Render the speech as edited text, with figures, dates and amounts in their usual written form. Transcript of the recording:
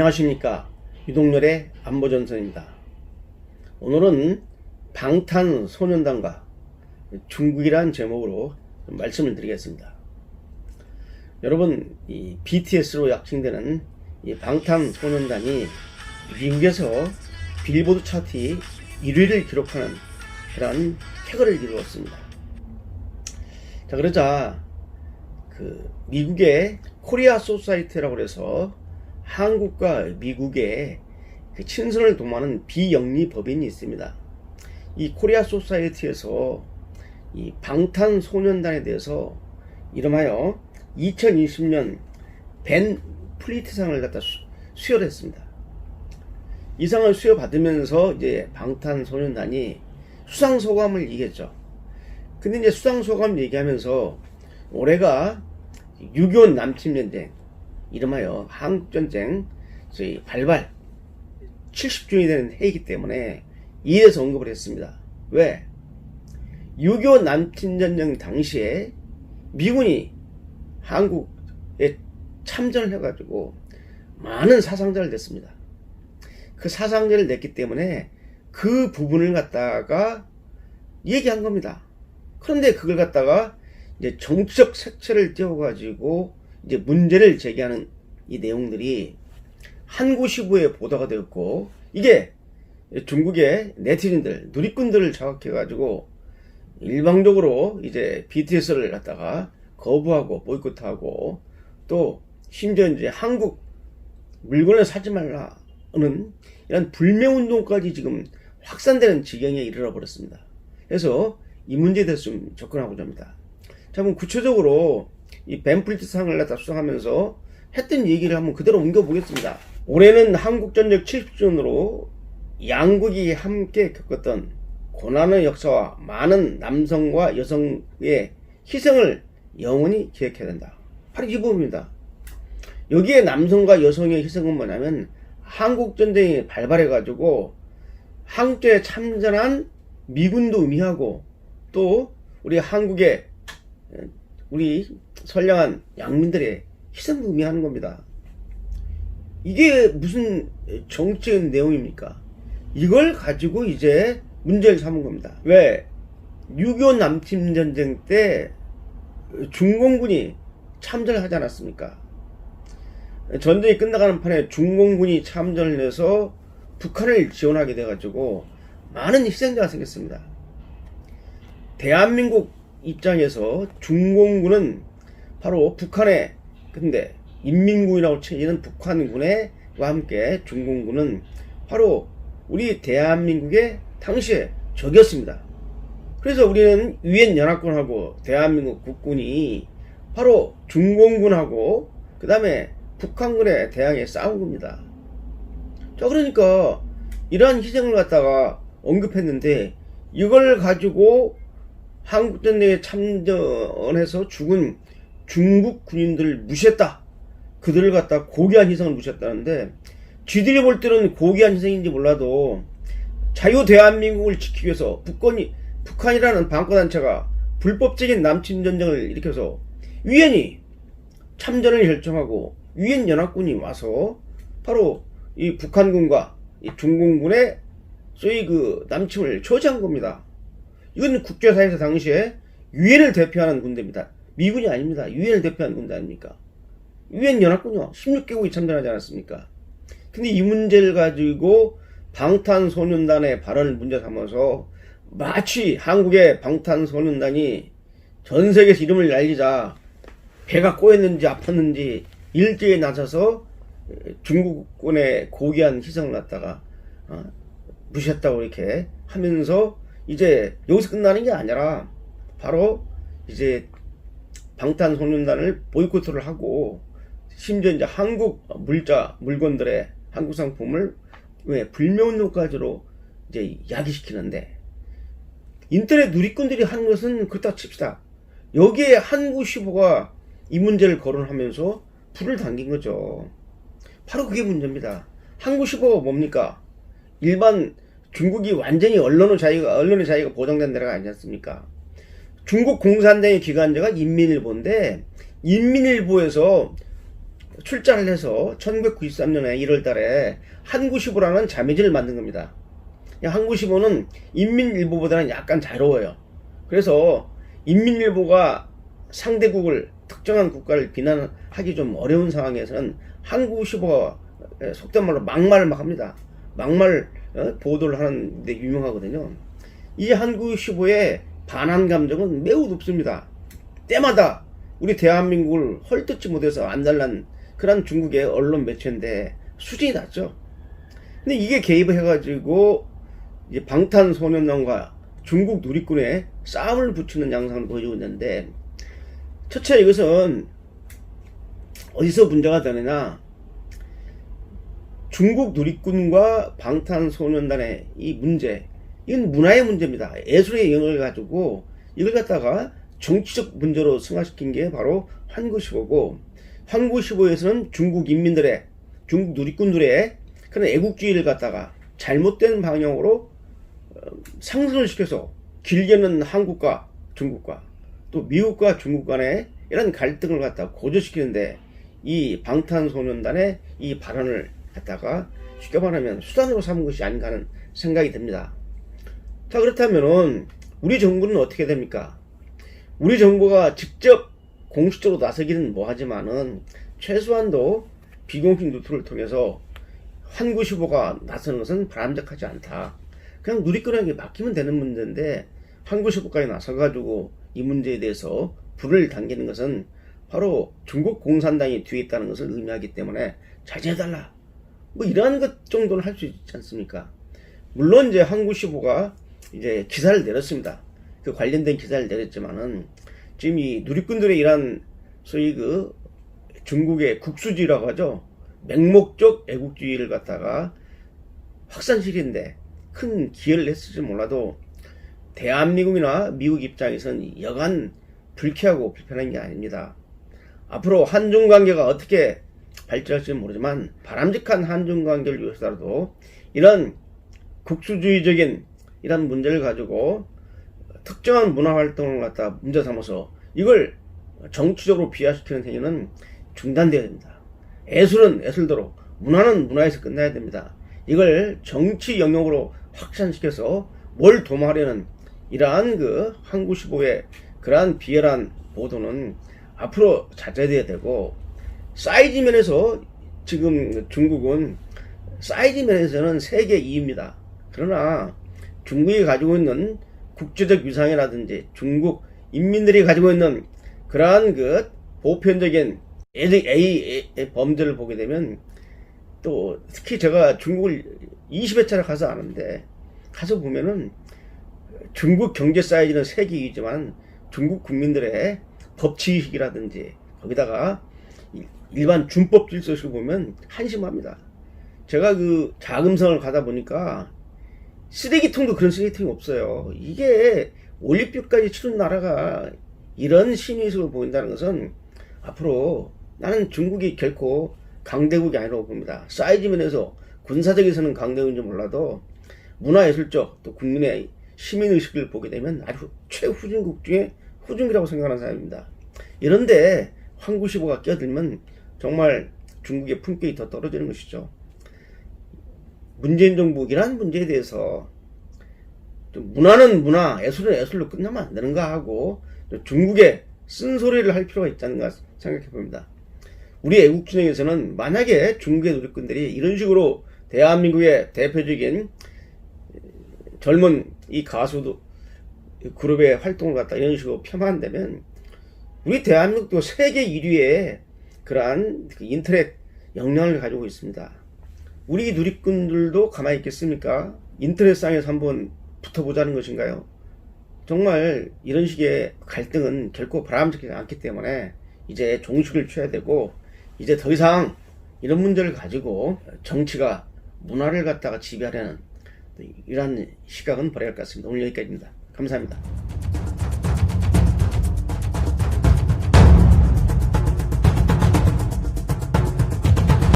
안녕하십니까, 유동열의 안보전선입니다. 오늘은 방탄소년단과 중국이라는 제목으로 말씀을 드리겠습니다. 여러분, 이 BTS로 약칭되는 이 방탄소년단이 미국에서 빌보드 차트 1위를 기록하는 그런 쾌거를 이루었습니다. 자, 그러자 미국의 코리아 소사이티라고 해서 한국과 미국의 친선을 도모하는 비영리 법인이 있습니다. 이 코리아 소사이티에서 이 방탄소년단에 대해서 이름하여 2020년 벤 플리트상을 갖다 수여했습니다. 이 상을 수여받으면서 이제 방탄소년단이 수상소감을 얘기했죠. 근데 이제 수상소감 얘기하면서 올해가 6.25 남침전쟁, 이름하여 한국전쟁 저희 발발 70주년이 되는 해이기 때문에 이에 대해서 언급을 했습니다. 왜? 6.25 남침전쟁 당시에 미군이 한국에 참전을 해가지고 많은 사상자를 냈습니다. 그 사상자를 냈기 때문에 그 부분을 갖다가 얘기한 겁니다. 그런데 그걸 갖다가 이제 정치적 색채를 띄워가지고 이제 문제를 제기하는 이 내용들이 한국시부에 보도가 되었고, 이게 중국의 네티즌들, 누리꾼들을 자극해가지고 일방적으로 이제 BTS를 갖다가 거부하고 보이콧하고, 또 심지어 이제 한국 물건을 사지 말라는 이런 불매운동까지 지금 확산되는 지경에 이르러 버렸습니다. 그래서 이 문제에 대해서 좀 접근하고자 합니다. 자, 그럼 구체적으로 이 벤 플리트상을 갖다 수상하면서 했던 얘기를 한번 그대로 옮겨보겠습니다. 올해는 한국전쟁 70주년으로 양국이 함께 겪었던 고난의 역사와 많은 남성과 여성의 희생을 영원히 기억해야 된다. 바로 이 부분입니다. 여기에 남성과 여성의 희생은 뭐냐면, 한국전쟁이 발발해가지고 한국전에 참전한 미군도 의미하고, 또 우리 한국의 우리 선량한 양민들의 희생도 의미하는 겁니다. 이게 무슨 정치적인 내용입니까? 이걸 가지고 이제 문제를 삼은 겁니다. 왜? 6.25 남침전쟁 때 중공군이 참전을 하지 않았습니까? 전쟁이 끝나가는 판에 중공군이 참전을 해서 북한을 지원하게 돼가지고 많은 희생자가 생겼습니다. 대한민국 입장에서 중공군은 바로 북한의, 근데 인민군이라고 쳐지는 북한군과 함께 중공군은 바로 우리 대한민국의 당시의 적이었습니다. 그래서 우리는 유엔연합군하고 대한민국 국군이 바로 중공군하고 그 다음에 북한군에 대항해 싸운 겁니다. 자, 그러니까 이러한 희생을 갖다가 언급했는데, 이걸 가지고 한국전쟁에 참전해서 죽은 중국 군인들을 무시했다. 그들을 갖다 고귀한 희생을 무시했다는데, 쥐들이 볼 때는 고귀한 희생인지 몰라도 자유 대한민국을 지키기 위해서 북한이라는 방어단체가 불법적인 남침전쟁을 일으켜서 유엔이 참전을 결정하고 유엔연합군이 와서 바로 이 북한군과 이 중공군의 소위 그 남침을 저지한 겁니다. 이건 국제사회에서 당시에 유엔을 대표하는 군대입니다. 미군이 아닙니다. 유엔을 대표하는 군대 아닙니까? 유엔연합군이요, 16개국이 참전하지 않았습니까? 근데 이 문제를 가지고 방탄소년단의 발언을 문제 삼아서 마치 한국의 방탄소년단이 전 세계에서 이름을 날리자 배가 꼬였는지 아팠는지 일제에 나서서 중국군의 고귀한 희생을 갖다가 무시했다고 이렇게 하면서 이제 여기서 끝나는 게 아니라 바로 이제 방탄소년단을 보이콧을 하고, 심지어 이제 한국 물건들의 한국 상품을 왜 불매운동까지로 이제 야기시키는데, 인터넷 누리꾼들이 하는 것은 그렇다 칩시다. 여기에 한국시보가 이 문제를 거론하면서 불을 당긴 거죠. 바로 그게 문제입니다. 한국시보가 뭡니까? 일반 중국이 완전히 언론의 자유가 보장된 나라가 아니지 않습니까? 중국 공산당의 기관지가 인민일보인데, 인민일보에서 출자를 해서 1993년에 1월 달에 한구시보라는 자매지를 만든 겁니다. 한구시보는 인민일보보다는 약간 자유로워요. 그래서 인민일보가 상대국을 특정한 국가를 비난하기 좀 어려운 상황에서는 한구시보가 속된 말로 막말을 막 합니다. 막말 보도를 하는데 유명하거든요. 이 한구시보의 반한 감정은 매우 높습니다. 때마다 우리 대한민국을 헐뜯지 못해서 안달난 그런 중국의 언론 매체인데 수준이 낮죠. 근데 이게 개입을 해가지고 이제 방탄소년단과 중국 누리꾼의 싸움을 붙이는 양상을 보여주고 있는데, 첫째 이것은 어디서 문제가 되느냐, 중국 누리꾼과 방탄소년단의 이 문제, 이건 문화의 문제입니다. 예술의 영역을 가지고 이걸 갖다가 정치적 문제로 승화시킨 게 바로 한구시보고, 한구시보에서는 중국 인민들의, 중국 누리꾼들의 그런 애국주의를 갖다가 잘못된 방향으로 상승을 시켜서 길게는 한국과 중국과 또 미국과 중국 간의 이런 갈등을 갖다가 고조시키는데, 이 방탄소년단의 이 발언을 갖다가 쉽게 말하면 수단으로 삼은 것이 아닌가 하는 생각이 듭니다. 자, 그렇다면은 우리 정부는 어떻게 됩니까? 우리 정부가 직접 공식적으로 나서기는 뭐하지만은 최소한도 비공식 루트를 통해서 한구시보가 나서는 것은 바람직하지 않다. 그냥 누리꾼에게 맡기면 되는 문제인데 한구시보까지 나서가지고 이 문제에 대해서 불을 당기는 것은 바로 중국 공산당이 뒤에 있다는 것을 의미하기 때문에 자제해달라, 뭐 이러한 것 정도는 할 수 있지 않습니까? 물론 이제 한구시보가 이제 기사를 내렸습니다. 그 관련된 기사를 내렸지만은 지금 이 누리꾼들의 이런 소위 그 중국의 국수주의라고 하죠. 맹목적 애국주의를 갖다가 확산시키는데 큰 기여를 했을지 몰라도 대한민국이나 미국 입장에서는 여간 불쾌하고 불편한 게 아닙니다. 앞으로 한중관계가 어떻게 발전할지는 모르지만 바람직한 한중관계를 위해서라도 이런 국수주의적인 이런 문제를 가지고 특정한 문화활동을 갖다 문제 삼아서 이걸 정치적으로 비하시키는 행위는 중단되어야 됩니다. 예술은 예술대로, 문화는 문화에서 끝나야 됩니다. 이걸 정치 영역으로 확산시켜서 뭘 도모하려는 이러한 그 한구시보의 그러한 비열한 보도는 앞으로 자제돼야 되고, 사이즈 면에서 지금 중국은 사이즈 면에서는 세계 2위입니다. 그러나 중국이 가지고 있는 국제적 위상이라든지 중국 인민들이 가지고 있는 그러한 그 보편적인 A 범죄를 보게 되면, 또 특히 제가 중국을 20회차를 가서 아는데, 가서 보면은 중국 경제 사이즈는 세계 2위지만 중국 국민들의 법치의식이라든지 거기다가 일반 준법 질서를 보면 한심합니다. 제가 그 자금성을 가다 보니까 쓰레기통도 그런 쓰레기통이 없어요. 이게 올림픽까지 치른 나라가 이런 신의식을 보인다는 것은 앞으로 나는 중국이 결코 강대국이 아니라고 봅니다. 사이즈 면에서 군사적에서는 강대국인지 몰라도 문화예술적 또 국민의 시민의식을 보게 되면 아주 최후진국 중에 후진국이라고 생각하는 사람입니다. 이런데 한구시보가 끼어들면 정말 중국의 품격이 더 떨어지는 것이죠. 문재인 정부 이러한 문제에 대해서 좀 문화는 문화, 예술은 예술로 끝나면 안 되는가 하고 중국에 쓴소리를 할 필요가 있다는가 생각해 봅니다. 우리 애국진영에서는 만약에 중국의 누리꾼들이 이런 식으로 대한민국의 대표적인 젊은 이 가수 그룹의 활동을 갖다 이런 식으로 폄하한다면 우리 대한민국도 세계 1위의 그러한 인터넷 역량을 가지고 있습니다. 우리 누리꾼들도 가만히 있겠습니까? 인터넷상에서 한번 붙어보자는 것인가요? 정말 이런 식의 갈등은 결코 바람직하지 않기 때문에 이제 종식을 취해야 되고, 이제 더 이상 이런 문제를 가지고 정치가 문화를 갖다가 지배하려는 이러한 시각은 버려야 할 것 같습니다. 오늘 여기까지입니다. 감사합니다.